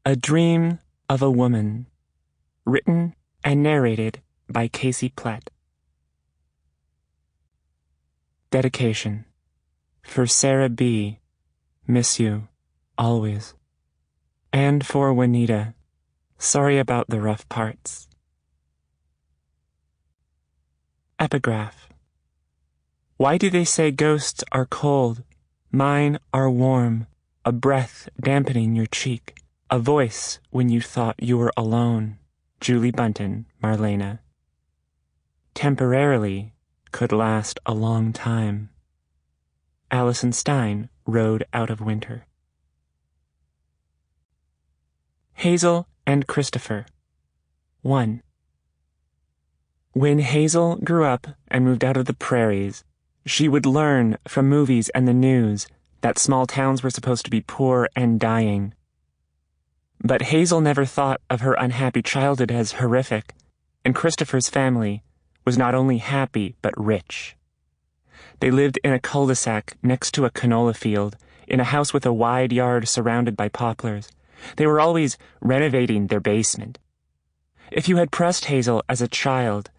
A Dream of a Woman. Written and narrated by Casey Plett. Dedication. For Sarah B., miss you, always. And for Juanita, sorry about the rough parts. Epigraph. Why do they say ghosts are cold? Mine are warm, a breath dampening your cheek, a voice when you thought you were alone. Julie Bunton, Marlena. Temporarily could last a long time. Allison Stein, Road Out of Winter. Hazel and Christopher. 1. When Hazel grew up and moved out of the prairies, she would learn from movies and the news that small towns were supposed to be poor and dying. But Hazel never thought of her unhappy childhood as horrific, and Christopher's family was not only happy but rich. They lived in a cul-de-sac next to a canola field, in a house with a wide yard surrounded by poplars. They were always renovating their basement. If you had pressed Hazel as a child,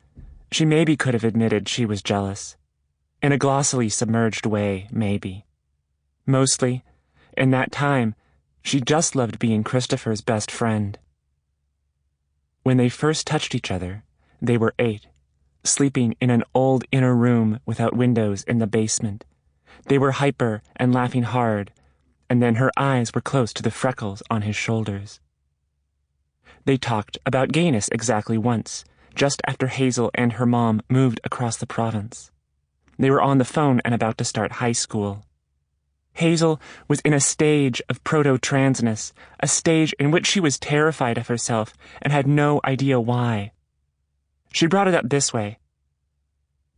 she maybe could have admitted she was jealous. In a glossily submerged way, maybe. Mostly, in that time, she just loved being Christopher's best friend. When they first touched each other, they were 8, sleeping in an old inner room without windows in the basement. They were hyper and laughing hard, and then her eyes were close to the freckles on his shoulders. They talked about gayness exactly once, just after Hazel and her mom moved across the province. They were on the phone and about to start high school. Hazel was in a stage of proto-transness, a stage in which she was terrified of herself and had no idea why. She brought it up this way.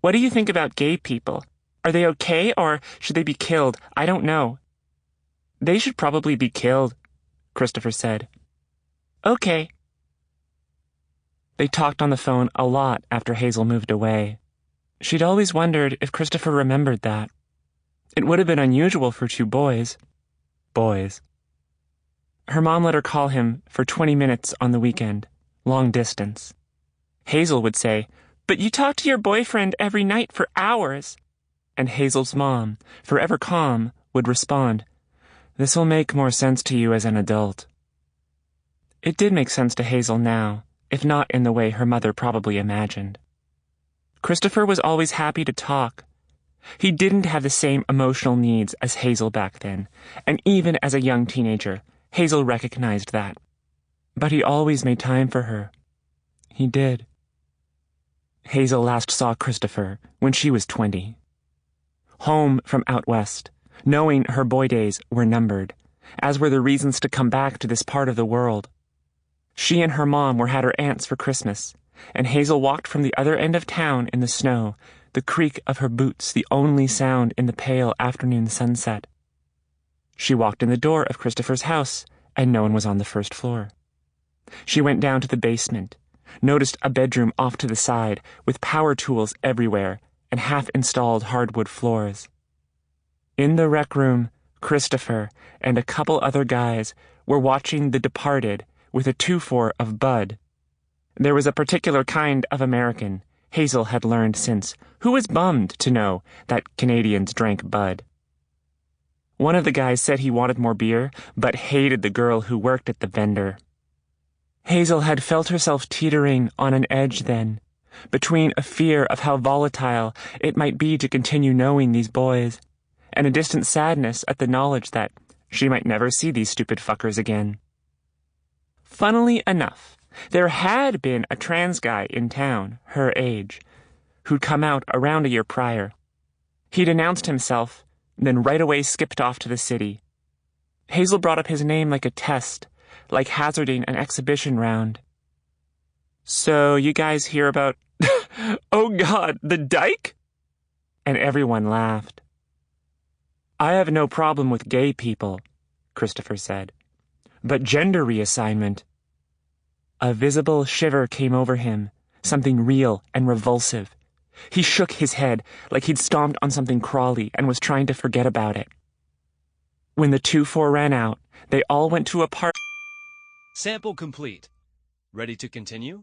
What do you think about gay people? Are they okay, or should they be killed? I don't know. They should probably be killed, Christopher said. Okay. They talked on the phone a lot after Hazel moved away. She'd always wondered if Christopher remembered that. It would have been unusual for 2 boys. Her mom let her call him for 20 minutes on the weekend, long distance. Hazel would say, "But you talk to your boyfriend every night for hours." And Hazel's mom, forever calm, would respond, "This'll make more sense to you as an adult." It did make sense to Hazel now, if not in the way her mother probably imagined. Christopher was always happy to talk. He didn't have the same emotional needs as Hazel back then, and even as a young teenager, Hazel recognized that. But he always made time for her. He did. Hazel last saw Christopher when she was 20. Home from out west, knowing her boy days were numbered, as were the reasons to come back to this part of the world. She and her mom were at her aunt's for Christmas, and Hazel walked from the other end of town in the snow, the creak of her boots the only sound in the pale afternoon sunset. She walked in the door of Christopher's house, and no one was on the first floor. She went down to the basement, noticed a bedroom off to the side with power tools everywhere and half-installed hardwood floors. In the rec room, Christopher and a couple other guys were watching The Departed with a 2-4 of Bud. There was a particular kind of American, Hazel had learned since, who was bummed to know that Canadians drank Bud. One of the guys said he wanted more beer, but hated the girl who worked at the vendor. Hazel had felt herself teetering on an edge then, between a fear of how volatile it might be to continue knowing these boys, and a distant sadness at the knowledge that she might never see these stupid fuckers again. Funnily enough, there had been a trans guy in town, her age, who'd come out around a year prior. He'd announced himself, then right away skipped off to the city. Hazel brought up his name like a test, like hazarding an exhibition round. "So you guys hear about, oh God, the dyke?" And everyone laughed. "I have no problem with gay people," Christopher said, "but gender reassignment." A visible shiver came over him, something real and revulsive. He shook his head like he'd stomped on something crawly and was trying to forget about it. When the 2-4 ran out, they all went to a park. Sample complete. Ready to continue?